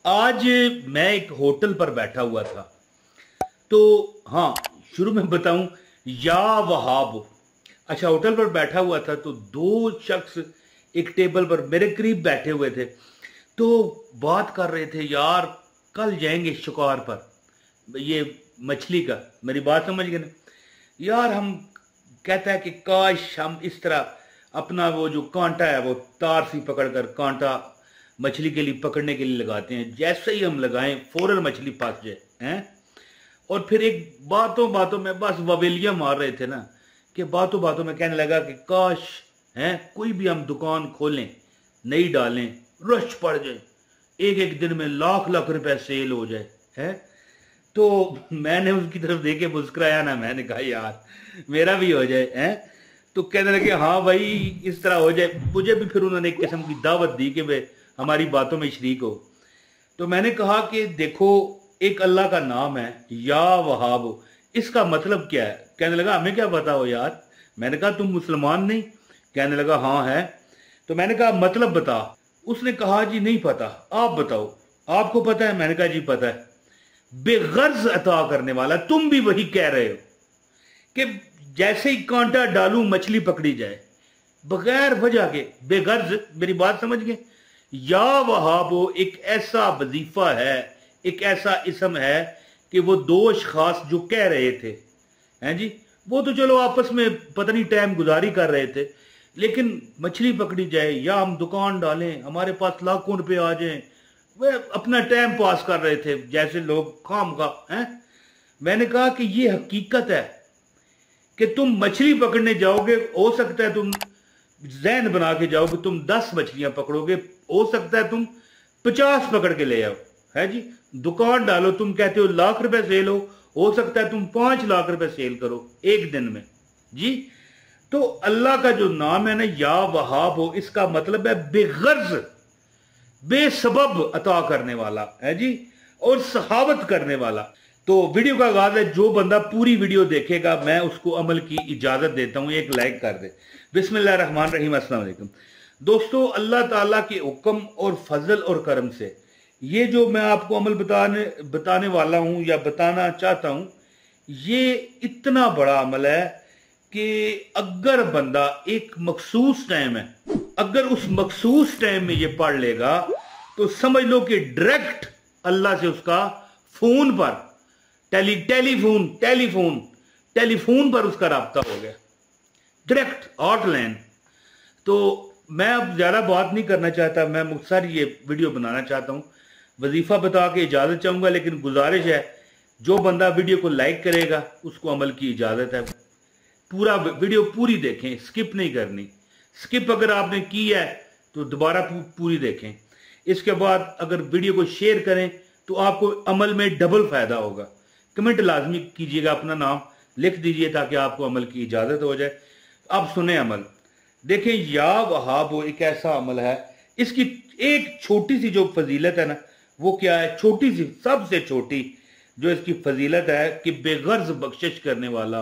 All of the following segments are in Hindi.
आज मैं एक होटल पर बैठा हुआ था। तो हाँ, शुरू में बताऊं, या वहाब। अच्छा, होटल पर बैठा हुआ था तो दो शख्स एक टेबल पर मेरे करीब बैठे हुए थे। तो बात कर रहे थे, यार कल जाएंगे शिकार पर, ये मछली का। मेरी बात समझ गए ना यार? हम कहता है कि काश हम इस तरह अपना वो जो कांटा है वो तार सी पकड़कर कांटा मछली के लिए पकड़ने के लिए लगाते हैं। जैसे ही हम लगाएं फौरन मछली फंस जाए हैं। और फिर एक बातों बातों में बस ववेलियां मार रहे थे ना, कि बातों बातों में कहने लगा कि काश हैं कोई भी हम दुकान खोलें, नहीं डालें, रश पड़ जाए, एक एक दिन में लाख लाख रुपए सेल हो जाए है। तो मैंने उसकी तरफ देखे मुस्कुराया ना, मैंने कहा यार मेरा भी हो जाए है। तो कहने लगे हाँ भाई इस तरह हो जाए। मुझे भी फिर उन्होंने एक किस्म की दावत दी कि वे हमारी बातों में शरीक हो। तो मैंने कहा कि देखो, एक अल्लाह का नाम है या वहाब, इसका मतलब क्या है? कहने लगा हमें क्या पता हो यार। मैंने कहा तुम मुसलमान नहीं? कहने लगा हाँ है। तो मैंने कहा मतलब बता। उसने कहा जी नहीं पता, आप बताओ, आपको पता है? मैंने कहा जी पता है। बेगर्ज अता करने वाला, तुम भी वही कह रहे हो कि जैसे ही कांटा डालूं मछली पकड़ी जाए, बगैर वजह के बेगर्ज। मेरी बात समझ गए? या वहाबो एक ऐसा वजीफा है, एक ऐसा इसम है कि वो दो खास जो कह रहे थे हैं जी, वो तो चलो आपस में पता नहीं टाइम गुजारी कर रहे थे, लेकिन मछली पकड़ी जाए या हम दुकान डालें, हमारे पास लाखों रुपए आ जाएं, वे अपना टाइम पास कर रहे थे जैसे लोग काम का हैं। मैंने कहा कि ये हकीकत है कि तुम मछली पकड़ने जाओगे, हो सकता है तुम जहन बना के जाओगे तुम 10 मछलियां पकड़ोगे, हो सकता है तुम 50 पकड़ के ले आओ है जी। दुकान डालो, तुम कहते हो लाख रुपए सेल हो सकता है तुम 5 लाख रुपए सेल करो एक दिन में जी। तो अल्लाह का जो नाम है ना या वहाब हो, इसका मतलब है बेगर्ज, बेसबब अता करने वाला है जी, और सहावत करने वाला। तो वीडियो का आगाज है, जो बंदा पूरी वीडियो देखेगा मैं उसको अमल की इजाजत देता हूं, एक लाइक कर दे। बिस्मिल्लाहिर्रहमानिर्रहीम। अस्सलाम वालेकुम दोस्तों, अल्लाह ताला के हुक्म और फजल और करम से ये जो मैं आपको अमल बताने वाला हूं या बताना चाहता हूं, ये इतना बड़ा अमल है कि अगर बंदा एक मखसूस टाइम है, अगर उस मखसूस टाइम में ये पढ़ लेगा तो समझ लो कि डायरेक्ट अल्लाह से उसका फोन पर टेलीफोन पर उसका राब्ता हो गया, डायरेक्ट हॉटलाइन। तो मैं अब ज्यादा बात नहीं करना चाहता, मैं मुख्तसर ये वीडियो बनाना चाहता हूं, वजीफा बता के इजाजत चाहूंगा। लेकिन गुजारिश है, जो बंदा वीडियो को लाइक करेगा उसको अमल की इजाजत है। पूरा वीडियो पूरी देखें, स्किप नहीं करनी। स्किप अगर आपने की है तो दोबारा पूरी देखें। इसके बाद अगर वीडियो को शेयर करें तो आपको अमल में डबल फायदा होगा। कमेंट लाजमी कीजिएगा, अपना नाम लिख दीजिए ताकि आपको अमल की इजाजत हो जाए। अब सुने अमल, देखें या वहाब एक ऐसा अमल है, इसकी एक छोटी सी जो फजीलत है ना, वो क्या है? छोटी सी, सबसे छोटी जो इसकी फजीलत है कि बेगर्ज बख्शिश करने वाला,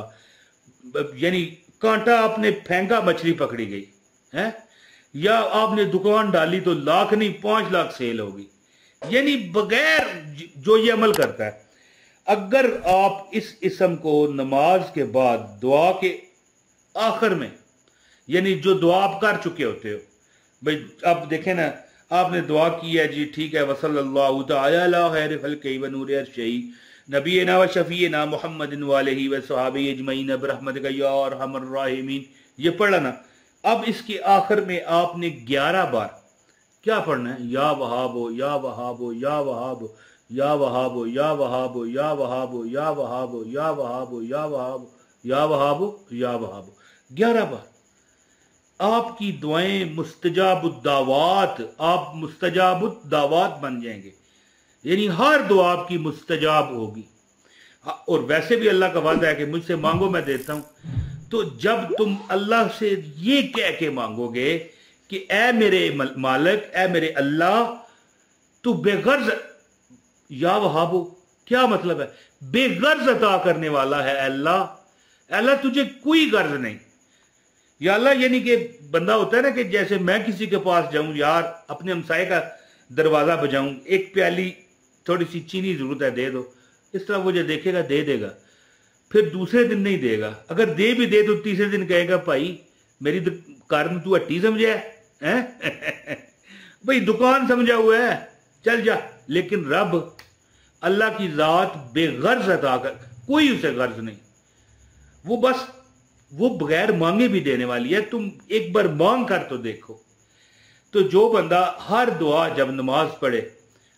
यानी कांटा आपने फेंका मछली पकड़ी गई है, या आपने दुकान डाली तो लाख नहीं 5 लाख सेल होगी, यानी बगैर जो ये अमल करता है। अगर आप इस इसम को नमाज के बाद दुआ के आखिर में, यानी जो दुआ आप कर चुके होते हो भाई, अब देखें ना, आपने दुआ की है जी, ठीक है, वसल्लल्लाहु तआला अला खैर खल्क़ि व नूर अर्शी नबीना व शफीना मुहम्मदिन व आलिहि व सहाबी अजमईन बिरहमतिका या अरहमर राहिमीन, ये पढ़ा ना। अब इसके आखिर में आपने 11 बार क्या पढ़ना है? या वहाबो या वहाबो या वहाबो या वहाबो या वहाबो या वहाबो या वहाबो या वहाबो या वहाबो या वहाबो या वहाबो 11 बार। आपकी दुआएं मुस्तजाबुद्दावात, आप मुस्तजाबुद्दावात बन जाएंगे, यानी हर दुआ आपकी मुस्तजाब होगी। और वैसे भी अल्लाह का वादा है कि मुझसे मांगो मैं देता हूं। तो जब तुम अल्लाह से ये कह के मांगोगे कि ए मेरे मालिक, ए मेरे अल्लाह, तू बेगर्ज, या वहाबो क्या मतलब है? बेगर्ज अता करने वाला है अल्लाह। अल्लाह तुझे कोई गर्ज नहीं। या अल्लाह, यानी कि बंदा होता है ना कि जैसे मैं किसी के पास जाऊं, यार अपने हमसाए का दरवाज़ा बजाऊं, एक प्याली थोड़ी सी चीनी ज़रूरत है दे दो, इस तरह वो जो देखेगा दे देगा, फिर दूसरे दिन नहीं देगा। अगर दे भी दे तो तीसरे दिन कहेगा भाई मेरी कारण तू हट्टी समझा है भाई दुकान समझा हुआ है, चल जा। लेकिन रब अल्लाह की ज़ात बेगर्ज अता कर, कोई उसे गर्ज नहीं, वो बस वो बगैर मांगे भी देने वाली है। तुम एक बार मांग कर तो देखो। तो जो बंदा हर दुआ जब नमाज पढ़े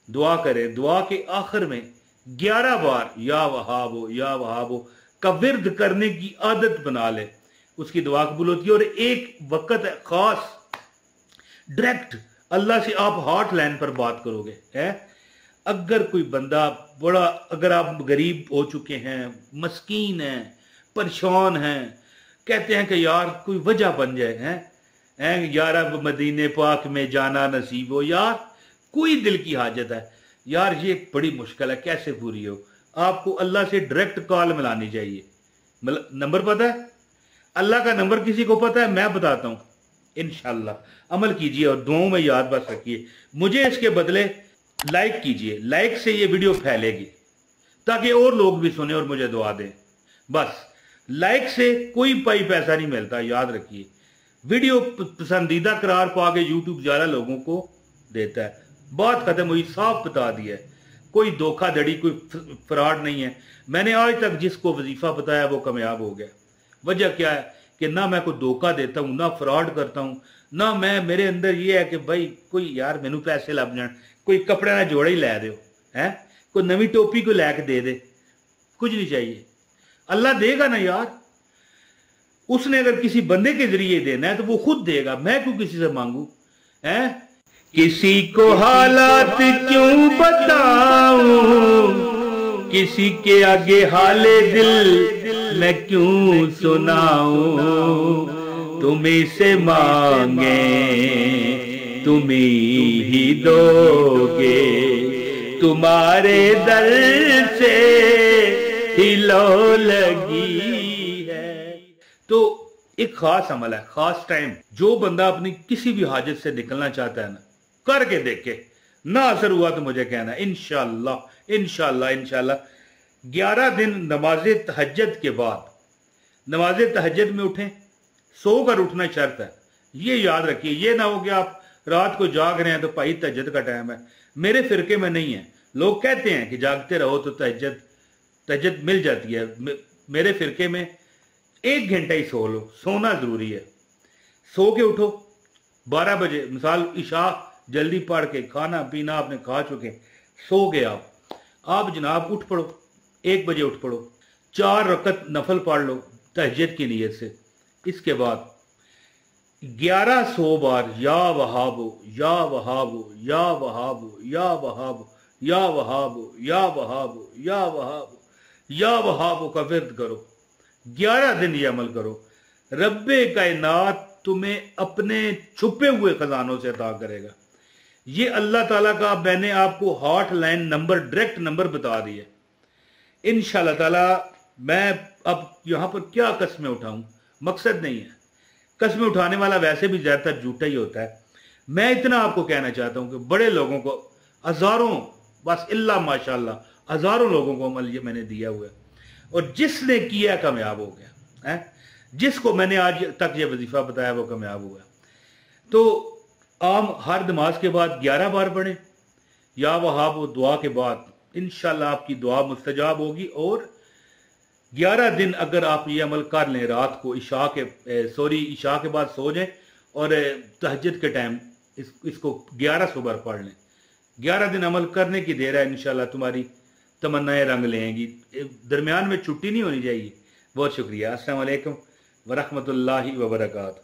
दुआ करे, दुआ के आखिर में 11 बार या वहाबो का विर्द करने की आदत बना ले, उसकी दुआ कबूल होती है। और एक वक्त खास डायरेक्ट अल्लाह से आप हॉट लाइन पर बात करोगे है। अगर कोई बंदा बड़ा, अगर आप गरीब हो चुके हैं, मस्कीन हैं, परेशान हैं, कहते हैं कि यार कोई वजह बन जाए हैं यार, अब मदीने पाक में जाना नसीब हो, यार कोई दिल की हाजत है, यार ये बड़ी मुश्किल है, कैसे पूरी हो, आपको अल्लाह से डायरेक्ट कॉल मिलानी चाहिए। मतलब नंबर पता है, अल्लाह का नंबर किसी को पता है? मैं बताता हूँ। इंशाल्लाह अमल कीजिए और दुआओं में याद बस रखिए। मुझे इसके बदले लाइक कीजिए, लाइक से ये वीडियो फैलेगी ताकि और लोग भी सुने और मुझे दुआ दें। बस लाइक से कोई पाई पैसा नहीं मिलता, याद रखिए। वीडियो पसंदीदा करार पा के यूट्यूब ज्यादा लोगों को देता है। बात खत्म हुई, साफ बता दिया है, कोई धोखाधड़ी कोई फ्रॉड नहीं है। मैंने आज तक जिसको वजीफा बताया वो कामयाब हो गया। वजह क्या है कि ना मैं कोई धोखा देता हूँ, ना फ्रॉड करता हूँ, ना मैं, मेरे अंदर ये है कि भाई कोई यार मैनू पैसे लभ जान, कोई कपड़े ना जोड़े ही लै दो है, कोई नवी टोपी को लैके दे दे, कुछ नहीं चाहिए। अल्लाह देगा ना यार, उसने अगर किसी बंदे के जरिए देना है तो वो खुद देगा, मैं क्यों किसी से मांगू है। किसी को हालात क्यों बताऊं, किसी के आगे हाले दिल मैं क्यों सुनाऊं, तुम्ही से मांगे तुम्ही ही दोगे, तुम्हारे दर से ही लो लगी है। तो एक खास अमल है, खास टाइम, जो बंदा अपनी किसी भी हाजत से निकलना चाहता है ना, करके देखे, ना असर हुआ तो मुझे कहना। इंशाल्लाह इंशाल्लाह इंशाल्लाह 11 दिन नमाज तहज्जुद के बाद, नमाज तहज्जुद में उठें, सो कर उठना शर्त है, ये याद रखिए। ये ना हो कि आप रात को जाग रहे हैं तो भाई तहज्जुद का टाइम है। मेरे फिरके में नहीं है, लोग कहते हैं कि जागते रहो तो तहज्जुद मिल जाती है। मेरे फिरके में 1 घंटा ही सो लो, सोना जरूरी है। सो के उठो 12 बजे, मिसाल इशा जल्दी पढ़ के, खाना पीना आपने खा चुके, सो गए आप जनाब उठ पड़ो, 1 बजे उठ पड़ो, 4 रकत नफल पढ़ लो तहज्जुद की नीयत से। इसके बाद 1100 बार या वहाबो या वहाबो या वहाबो या वहाबो या वहाबो या वहाबो या वहाबो या वहाबो का विर्द करो। 11 दिन ये अमल करो, रब्बे कायनात तुम्हें अपने छुपे हुए खजानों से अता करेगा। ये अल्लाह ताला का मैंने आपको hot line number, direct number बता दिए। इंशाल्लाह ताला मैं अब यहां पर क्या कस्में उठाऊं, मकसद नहीं है, कस्में उठाने वाला वैसे भी ज्यादातर झूठा ही होता है। मैं इतना आपको कहना चाहता हूं कि बड़े लोगों को, हजारों, बस इल्ला माशाल्लाह हजारों लोगों को अमल ये मैंने दिया हुआ है, और जिसने किया कामयाब हो गया है। जिसको मैंने आज तक ये वजीफा बताया वो कामयाब हुआ। तो आम हर नमाज के बाद 11 बार पढ़ें या वहाब, वो दुआ के बाद इंशाल्लाह आपकी दुआ मुस्तजाब होगी। और 11 दिन अगर आप ये अमल कर लें, रात को इशा के बाद सो जाएं और तहज्जुद के टाइम इसको 1100 बार पढ़ लें। 11 दिन अमल करने की देर है, इंशाल्लाह तुम्हारी तमन्नाएं रंग लेंगी। दरमियान में छुट्टी नहीं होनी चाहिए। बहुत शुक्रिया। अस्सलाम वालेकुम वरहमतुल्लाहि वबरकातुहू।